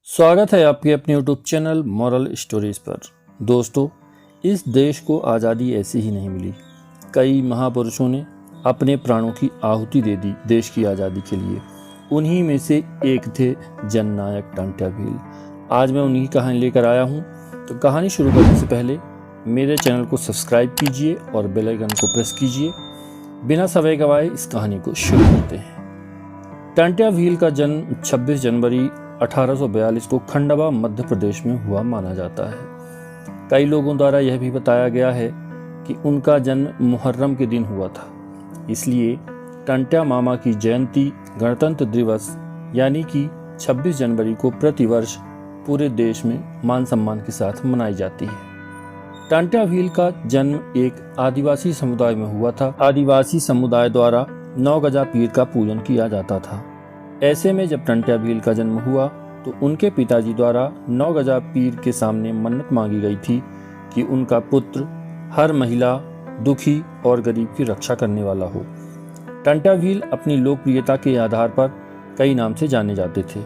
स्वागत है आपके अपने YouTube चैनल मॉरल स्टोरीज पर। दोस्तों, इस देश को आज़ादी ऐसे ही नहीं मिली। कई महापुरुषों ने अपने प्राणों की आहुति दे दी देश की आज़ादी के लिए। उन्हीं में से एक थे जननायक टंट्या भील। आज मैं उन्हीं की कहानी लेकर आया हूँ। तो कहानी शुरू करने से पहले मेरे चैनल को सब्सक्राइब कीजिए और बेल आइकन को प्रेस कीजिए। बिना समय गवाए इस कहानी को शुरू करते हैं। टंट्या भील का जन्म 26 जनवरी 1842 को खंडवा मध्य प्रदेश में हुआ माना जाता है। कई लोगों द्वारा यह भी बताया गया है कि उनका जन्म मुहर्रम के दिन हुआ था। इसलिए टंट्या मामा की जयंती गणतंत्र दिवस यानी कि 26 जनवरी को प्रतिवर्ष पूरे देश में मान सम्मान के साथ मनाई जाती है। टंट्या भील का जन्म एक आदिवासी समुदाय में हुआ था। आदिवासी समुदाय द्वारा नौगजा पीर का पूजन किया जाता था। ऐसे में जब टंट्या भील का जन्म हुआ तो उनके पिताजी द्वारा नौगजा पीर के सामने मन्नत मांगी गई थी कि उनका पुत्र हर महिला, दुखी और गरीब की रक्षा करने वाला हो। टंट्या भील अपनी लोकप्रियता के आधार पर कई नाम से जाने जाते थे।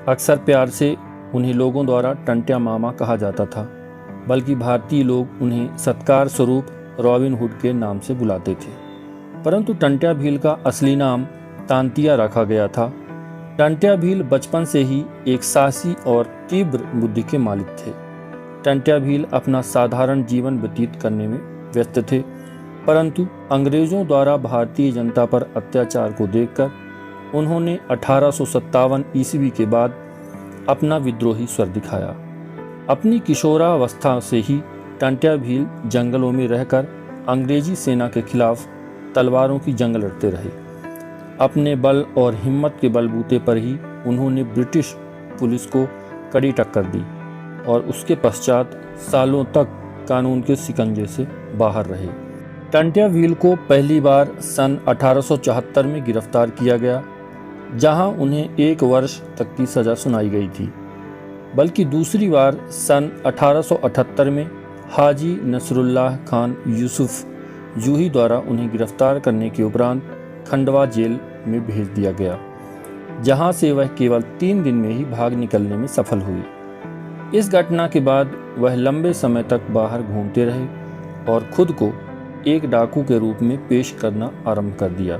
अक्सर प्यार से उन्हें लोगों द्वारा टंट्या मामा कहा जाता था, बल्कि भारतीय लोग उन्हें सत्कार स्वरूप रॉबिन हुड के नाम से बुलाते थे। परंतु टंट्या भील का असली नाम तांतिया रखा गया था। टंट्या भील बचपन से ही एक साहसी और तीव्र बुद्धि के मालिक थे। टंट्या भील अपना साधारण जीवन व्यतीत करने में व्यस्त थे, परंतु अंग्रेजों द्वारा भारतीय जनता पर अत्याचार को देखकर उन्होंने 1857 ईस्वी के बाद अपना विद्रोही स्वर दिखाया। अपनी किशोरावस्था से ही टंट्या भील जंगलों में रहकर अंग्रेजी सेना के खिलाफ तलवारों की जंग लड़ते रहे। अपने बल और हिम्मत के बलबूते पर ही उन्होंने ब्रिटिश पुलिस को कड़ी टक्कर दी और उसके पश्चात सालों तक कानून के शिकंजे से बाहर रहे। टंट्या भील को पहली बार सन 1874 में गिरफ्तार किया गया, जहां उन्हें 1 वर्ष तक की सज़ा सुनाई गई थी। बल्कि दूसरी बार सन 1878 में हाजी नसरुल्लाह खान यूसुफ जूही द्वारा उन्हें गिरफ्तार करने के उपरांत खंडवा जेल में भेज दिया गया, जहां से वह केवल 3 दिन में ही भाग निकलने में सफल हुई। इस घटना के बाद वह लंबे समय तक बाहर घूमते रहे और खुद को एक डाकू के रूप में पेश करना आरंभ कर दिया।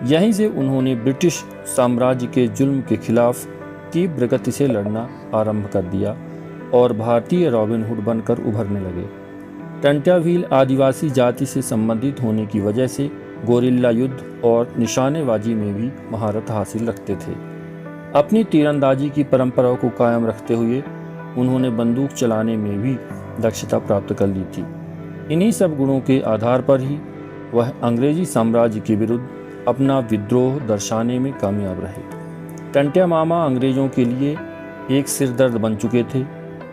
यहीं से उन्होंने ब्रिटिश साम्राज्य के जुल्म के खिलाफ तीव्र गति से लड़ना आरंभ कर दिया और भारतीय रॉबिन हुड बनकर उभरने लगे। टंट्या भील आदिवासी जाति से संबंधित होने की वजह से गोरिल्ला युद्ध और निशानेबाजी में भी महारत हासिल रखते थे। अपनी तीरंदाजी की परंपरा को कायम रखते हुए उन्होंने बंदूक चलाने में भी दक्षता प्राप्त कर ली थी। इन्हीं सब गुणों के आधार पर ही वह अंग्रेजी साम्राज्य के विरुद्ध अपना विद्रोह दर्शाने में कामयाब रहे। टंट्या मामा अंग्रेजों के लिए एक सिरदर्द बन चुके थे,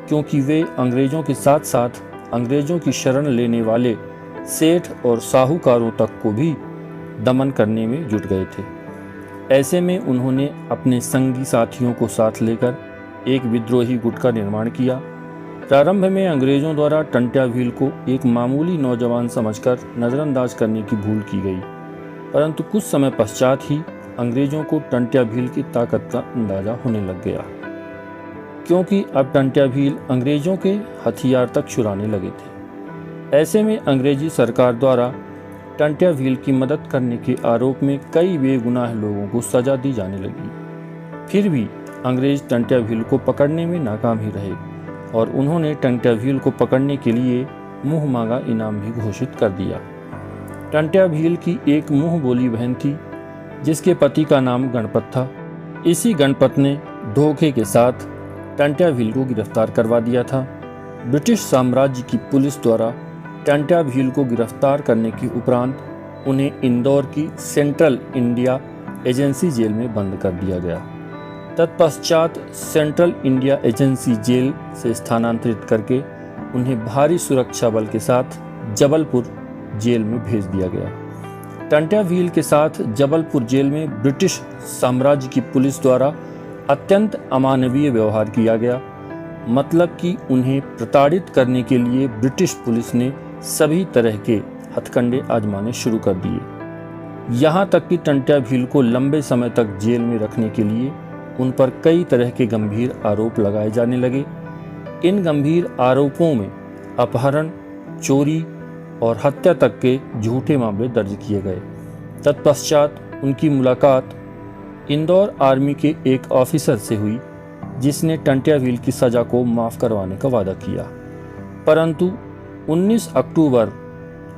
क्योंकि वे अंग्रेजों के साथ साथ अंग्रेजों की शरण लेने वाले सेठ और साहूकारों तक को भी दमन करने में जुट गए थे। ऐसे में उन्होंने अपने संगी साथियों को साथ लेकर एक विद्रोही गुट का निर्माण किया। प्रारंभ में अंग्रेजों द्वारा टंट्या भील को एक मामूली नौजवान समझकर नज़रअंदाज करने की भूल की गई, परंतु कुछ समय पश्चात ही अंग्रेजों को टंट्या भील की ताकत का अंदाजा होने लग गया, क्योंकि अब टंट्या भील अंग्रेजों के हथियार तक छुड़ाने लगे थे। ऐसे में अंग्रेजी सरकार द्वारा टंट्या भील की मदद करने के आरोप में कई बेगुनाह लोगों को सजा दी जाने लगी। फिर भी अंग्रेज टंट्या भील को पकड़ने में नाकाम ही रहे और उन्होंने टंट्या भील को पकड़ने के लिए मुंह मांगा इनाम भी घोषित कर दिया। टंट्या भील की एक मुंह बोली बहन थी, जिसके पति का नाम गणपत था। इसी गणपत ने धोखे के साथ टंट्या भील को गिरफ्तार करवा दिया था। ब्रिटिश साम्राज्य की पुलिस द्वारा टंट्या भील को गिरफ्तार करने के उपरांत उन्हें इंदौर की सेंट्रल इंडिया एजेंसी जेल में बंद कर दिया गया। तत्पश्चात सेंट्रल इंडिया एजेंसी जेल से स्थानांतरित करके उन्हें भारी सुरक्षा बल के साथ जबलपुर जेल में भेज दिया गया। टंट्या भील के साथ जबलपुर जेल में ब्रिटिश साम्राज्य की पुलिस द्वारा अत्यंत अमानवीय व्यवहार किया गया। मतलब कि उन्हें प्रताड़ित करने के लिए ब्रिटिश पुलिस ने सभी तरह के हथकंडे आजमाने शुरू कर दिए। यहाँ तक कि टंट्या भील को लंबे समय तक जेल में रखने के लिए उन पर कई तरह के गंभीर आरोप लगाए जाने लगे। इन गंभीर आरोपों में अपहरण, चोरी और हत्या तक के झूठे मामले दर्ज किए गए। तत्पश्चात उनकी मुलाकात इंदौर आर्मी के एक ऑफिसर से हुई, जिसने टंट्या भील की सज़ा को माफ़ करवाने का वादा किया। परंतु 19 अक्टूबर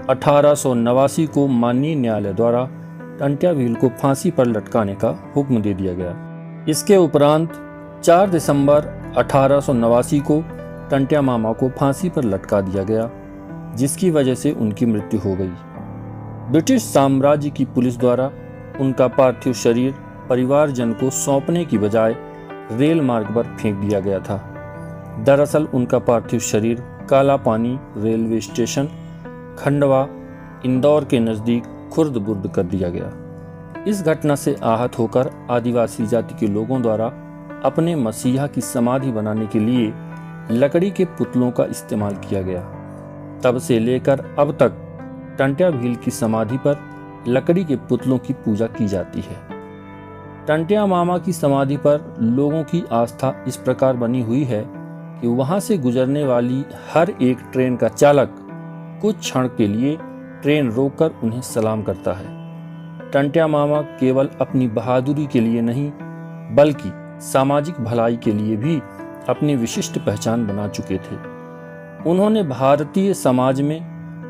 1889 को माननीय न्यायालय द्वारा टंट्या भील को फांसी पर लटकाने का हुक्म दे दिया गया। इसके उपरांत 4 दिसंबर 1889 को टंट्या मामा को फांसी पर लटका दिया गया, जिसकी वजह से उनकी मृत्यु हो गई। ब्रिटिश साम्राज्य की पुलिस द्वारा उनका पार्थिव शरीर परिवारजन को सौंपने की बजाय रेल मार्ग पर फेंक दिया गया था। दरअसल उनका पार्थिव शरीर काला पानी रेलवे स्टेशन खंडवा इंदौर के नज़दीक खुर्द बुर्द कर दिया गया। इस घटना से आहत होकर आदिवासी जाति के लोगों द्वारा अपने मसीहा की समाधि बनाने के लिए लकड़ी के पुतलों का इस्तेमाल किया गया। तब से लेकर अब तक टंट्या भील की समाधि पर लकड़ी के पुतलों की पूजा की जाती है। टंट्या मामा की समाधि पर लोगों की आस्था इस प्रकार बनी हुई है कि वहां से गुजरने वाली हर एक ट्रेन का चालक कुछ क्षण के लिए ट्रेन रोककर उन्हें सलाम करता है। टंट्या मामा केवल अपनी बहादुरी के लिए नहीं, बल्कि सामाजिक भलाई के लिए भी अपनी विशिष्ट पहचान बना चुके थे। उन्होंने भारतीय समाज में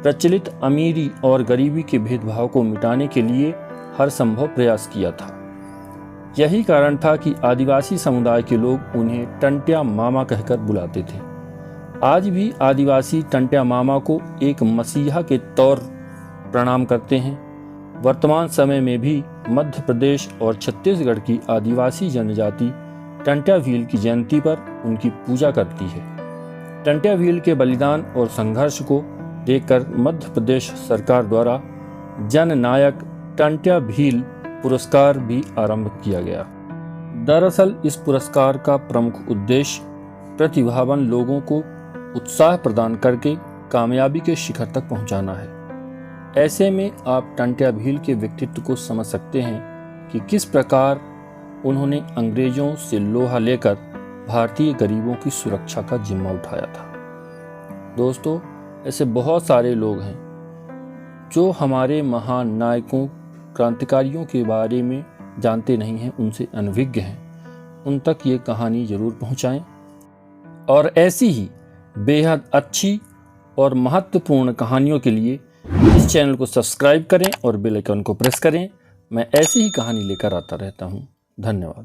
प्रचलित अमीरी और गरीबी के भेदभाव को मिटाने के लिए हर संभव प्रयास किया था। यही कारण था कि आदिवासी समुदाय के लोग उन्हें टंट्या मामा कहकर बुलाते थे। आज भी आदिवासी टंट्या मामा को एक मसीहा के तौर प्रणाम करते हैं। वर्तमान समय में भी मध्य प्रदेश और छत्तीसगढ़ की आदिवासी जनजाति टंट्या भील की जयंती पर उनकी पूजा करती है। टंट्या भील के बलिदान और संघर्ष को देखकर मध्य प्रदेश सरकार द्वारा जननायक टंट्या भील पुरस्कार भी आरंभ किया गया। दरअसल इस पुरस्कार का प्रमुख उद्देश्य प्रतिभावान लोगों को उत्साह प्रदान करके कामयाबी के शिखर तक पहुंचाना है। ऐसे में आप टंट्या भील के व्यक्तित्व को समझ सकते हैं कि किस प्रकार उन्होंने अंग्रेजों से लोहा लेकर भारतीय गरीबों की सुरक्षा का जिम्मा उठाया था। दोस्तों, ऐसे बहुत सारे लोग हैं जो हमारे महान नायकों, क्रांतिकारियों के बारे में जानते नहीं हैं, उनसे अनभिज्ञ हैं। उन तक ये कहानी जरूर पहुंचाएं और ऐसी ही बेहद अच्छी और महत्वपूर्ण कहानियों के लिए इस चैनल को सब्सक्राइब करें और बेल आइकन को प्रेस करें। मैं ऐसी ही कहानी लेकर आता रहता हूं। धन्यवाद।